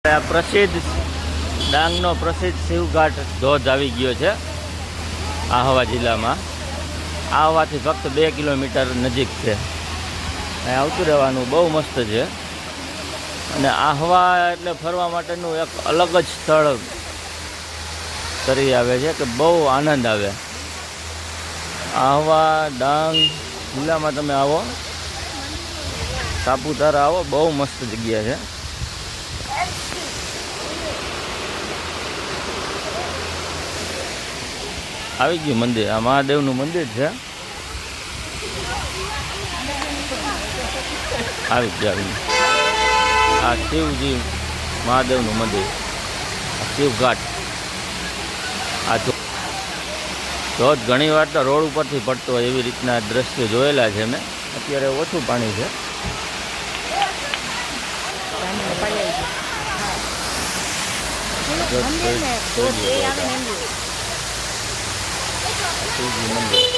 આ પ્રસિદ્ધ ડાંગનો પ્રસિદ્ધ શિવઘાટ ધોધ આવી ગયો છે આહવા જિલ્લામાં. આહવાથી ફક્ત 2 કિલોમીટર નજીક છે. અહીં આવતું રહેવાનું બહુ મસ્ત છે. અને આહવા એટલે ફરવા માટેનું એક અલગ જ સ્થળ તરી આવે છે કે બહુ આનંદ આવે. આહવા ડાંગ જિલ્લામાં તમે આવો, સાપુતારા આવો, બહુ મસ્ત જગ્યા છે. આવી ગયું મંદિર. આ મહાદેવનું મંદિર છે. આવી ગયું. આ શિવજી મહાદેવનું મંદિર, શિવઘાટ. આ ધોધ ઘણી વાર તો રોડ ઉપરથી પડતો હોય એવી રીતના દ્રશ્ય જોયેલા છે મેં. અત્યારે ઓછું પાણી છે. શિવજી મંદિર.